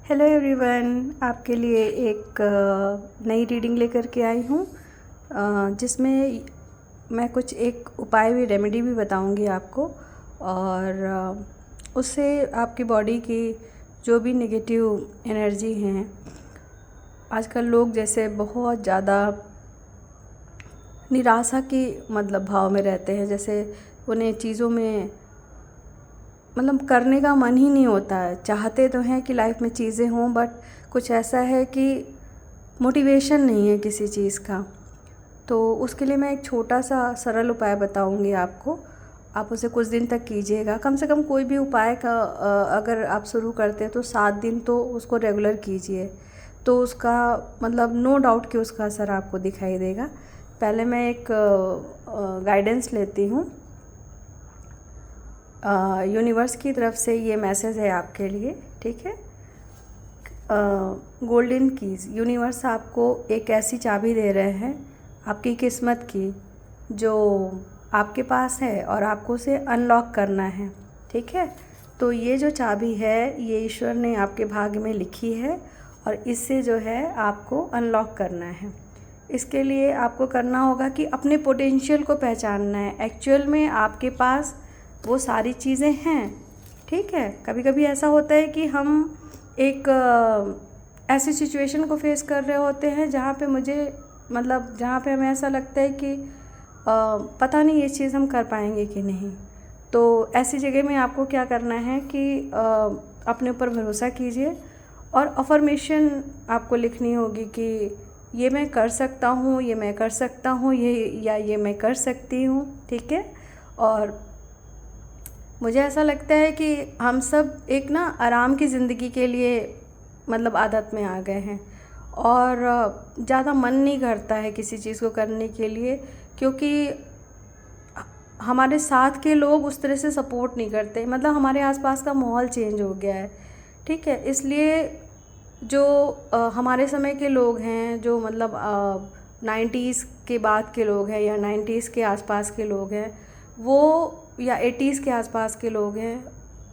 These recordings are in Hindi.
हेलो एवरीवन, आपके लिए एक नई रीडिंग लेकर के आई हूँ जिसमें मैं कुछ एक उपाय भी रेमेडी भी बताऊँगी आपको। और उससे आपकी बॉडी की जो भी नेगेटिव एनर्जी हैं, आजकल लोग जैसे बहुत ज़्यादा निराशा की मतलब भाव में रहते हैं, जैसे उन्हें चीज़ों में मतलब करने का मन ही नहीं होता है। चाहते तो हैं कि लाइफ में चीज़ें हों, बट कुछ ऐसा है कि मोटिवेशन नहीं है किसी चीज़ का। तो उसके लिए मैं एक छोटा सा सरल उपाय बताऊंगी आपको। आप उसे कुछ दिन तक कीजिएगा। कम से कम कोई भी उपाय का अगर आप शुरू करते हैं तो 7 दिन तो उसको रेगुलर कीजिए, तो उसका मतलब नो डाउट कि उसका असर आपको दिखाई देगा। पहले मैं एक गाइडेंस लेती हूँ। यूनिवर्स की तरफ से ये मैसेज है आपके लिए, ठीक है। गोल्डन कीज़, यूनिवर्स आपको एक ऐसी चाबी दे रहे हैं आपकी किस्मत की, जो आपके पास है और आपको उसे अनलॉक करना है, ठीक है। तो ये जो चाबी है ये ईश्वर ने आपके भाग्य में लिखी है और इससे जो है आपको अनलॉक करना है। इसके लिए आपको करना होगा कि अपने पोटेंशियल को पहचानना है। एक्चुअल में आपके पास वो सारी चीज़ें हैं, ठीक है। कभी कभी ऐसा होता है कि हम एक ऐसी सिचुएशन को फेस कर रहे होते हैं जहाँ पे मुझे मतलब जहाँ पे हमें ऐसा लगता है कि पता नहीं ये चीज़ हम कर पाएंगे कि नहीं। तो ऐसी जगह में आपको क्या करना है कि अपने ऊपर भरोसा कीजिए और अफर्मेशन आपको लिखनी होगी कि ये मैं कर सकता हूँ, ये मैं कर सकता हूँ, ये मैं कर सकती हूँ, ठीक है। और मुझे ऐसा लगता है कि हम सब एक ना आराम की ज़िंदगी के लिए मतलब आदत में आ गए हैं और ज़्यादा मन नहीं करता है किसी चीज़ को करने के लिए, क्योंकि हमारे साथ के लोग उस तरह से सपोर्ट नहीं करते। मतलब हमारे आसपास का माहौल चेंज हो गया है, ठीक है। इसलिए जो हमारे समय के लोग हैं, जो मतलब 90s के बाद के लोग हैं या 90s के आसपास के लोग हैं, वो या 80s के आसपास के लोग हैं,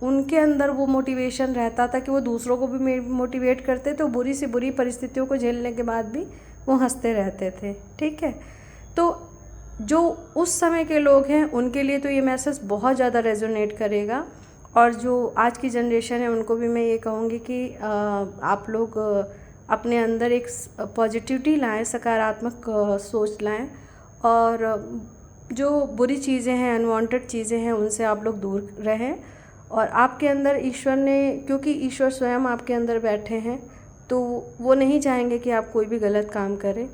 उनके अंदर वो मोटिवेशन रहता था कि वो दूसरों को भी मोटिवेट करते थे। बुरी से बुरी परिस्थितियों को झेलने के बाद भी वो हंसते रहते थे, ठीक है। तो जो उस समय के लोग हैं उनके लिए तो ये मैसेज बहुत ज़्यादा रेजोनेट करेगा। और जो आज की जनरेशन है उनको भी मैं ये कहूँगी कि आप लोग अपने अंदर एक पॉजिटिविटी लाएं, सकारात्मक सोच लाएं और जो बुरी चीज़ें हैं, अनवांटेड चीज़ें हैं, उनसे आप लोग दूर रहें। और आपके अंदर ईश्वर ने, क्योंकि ईश्वर स्वयं आपके अंदर बैठे हैं, तो वो नहीं चाहेंगे कि आप कोई भी गलत काम करें।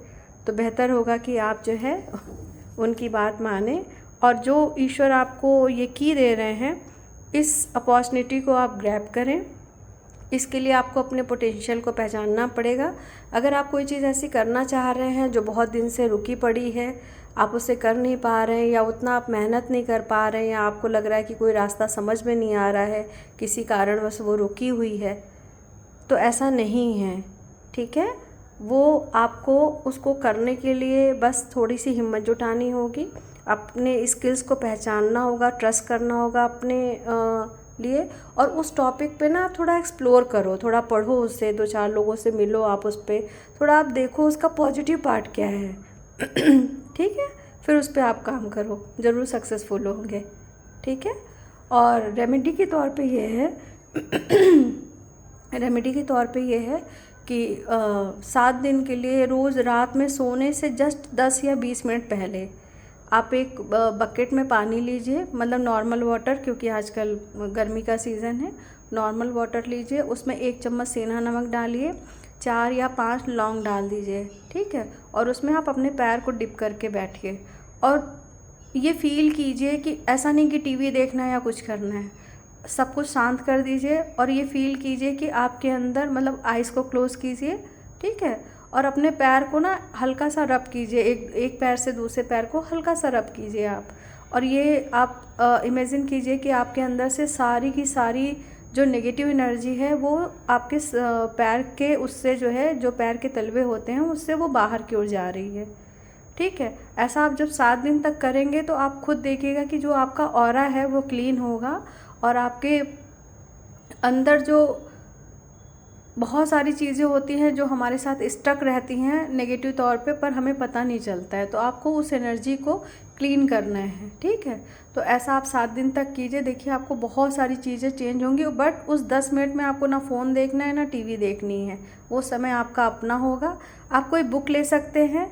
तो बेहतर होगा कि आप जो है उनकी बात माने और जो ईश्वर आपको ये की दे रहे हैं, इस अपॉर्चुनिटी को आप ग्रैब करें। इसके लिए आपको अपने पोटेंशियल को पहचानना पड़ेगा। अगर आप कोई चीज़ ऐसी करना चाह रहे हैं जो बहुत दिन से रुकी पड़ी है, आप उसे कर नहीं पा रहे हैं या उतना आप मेहनत नहीं कर पा रहे हैं, या आपको लग रहा है कि कोई रास्ता समझ में नहीं आ रहा है, किसी कारणवश वो रुकी हुई है, तो ऐसा नहीं है, ठीक है। वो आपको उसको करने के लिए बस थोड़ी सी हिम्मत जुटानी होगी, अपने स्किल्स को पहचानना होगा, ट्रस्ट करना होगा अपने लिए। और उस टॉपिक पे ना थोड़ा एक्सप्लोर करो, थोड़ा पढ़ो उससे, 2-4 लोगों से मिलो, आप उस पर थोड़ा आप देखो उसका पॉजिटिव पार्ट क्या है ठीक है। फिर उस पर आप काम करो, ज़रूर सक्सेसफुल होंगे, ठीक है। और रेमेडी के तौर पे ये है रेमेडी के तौर पे ये है कि 7 दिन के लिए रोज़ रात में सोने से जस्ट 10 या 20 मिनट पहले आप एक बकेट में पानी लीजिए, मतलब नॉर्मल वाटर, क्योंकि आजकल गर्मी का सीज़न है। नॉर्मल वाटर लीजिए, उसमें 1 चम्मच सेंधा नमक डालिए, 4 या 5 लौंग डाल दीजिए, ठीक है। और उसमें आप अपने पैर को डिप करके बैठिए और ये फील कीजिए कि ऐसा नहीं कि टीवी देखना है या कुछ करना है, सब कुछ शांत कर दीजिए और ये फील कीजिए कि आपके अंदर, मतलब आइज़ को क्लोज़ कीजिए, ठीक है। और अपने पैर को ना हल्का सा रब कीजिए, एक पैर से दूसरे पैर को हल्का सा रब कीजिए आप। और ये आप इमेजिन कीजिए कि आपके अंदर से सारी की सारी जो नेगेटिव एनर्जी है वो आपके पैर के उससे जो है, जो पैर के तलवे होते हैं उससे वो बाहर की ओर जा रही है, ठीक है। ऐसा आप जब 7 दिन तक करेंगे तो आप खुद देखिएगा कि जो आपका ऑरा है वो क्लीन होगा और आपके अंदर जो बहुत सारी चीज़ें होती हैं जो हमारे साथ स्टक रहती हैं नेगेटिव तौर पे, पर हमें पता नहीं चलता है। तो आपको उस एनर्जी को क्लीन करना है, ठीक है। तो ऐसा आप 7 दिन तक कीजिए, देखिए आपको बहुत सारी चीज़ें चेंज होंगी। बट उस 10 मिनट में आपको ना फ़ोन देखना है ना टीवी देखनी है, वो समय आपका अपना होगा। आप कोई बुक ले सकते हैं,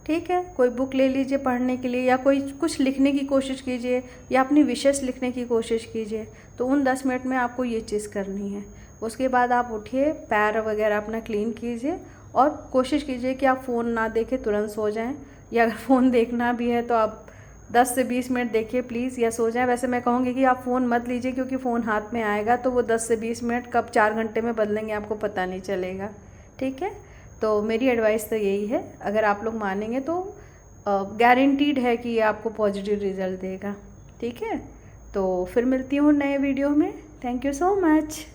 ठीक है, कोई बुक ले लीजिए पढ़ने के लिए, या कोई कुछ लिखने की कोशिश कीजिए, या अपनी विशेस लिखने की कोशिश कीजिए। तो उन 10 मिनट में आपको ये चीज़ करनी है। उसके बाद आप उठिए, पैर वगैरह अपना क्लीन कीजिए, और कोशिश कीजिए कि आप फ़ोन ना देखें, तुरंत सो जाएं। या अगर फ़ोन देखना भी है तो आप 10 से 20 मिनट देखिए प्लीज़, या सो जाएं। वैसे मैं कहूँगी कि आप फ़ोन मत लीजिए, क्योंकि फ़ोन हाथ में आएगा तो वो 10 से 20 मिनट कब 4 घंटे में बदलेंगे आपको पता नहीं चलेगा, ठीक है। तो मेरी एडवाइस तो यही है, अगर आप लोग मानेंगे तो गारंटीड है कि ये आपको पॉजिटिव रिज़ल्ट देगा, ठीक है। तो फिर मिलती हूँ नए वीडियो में। Thank you so much.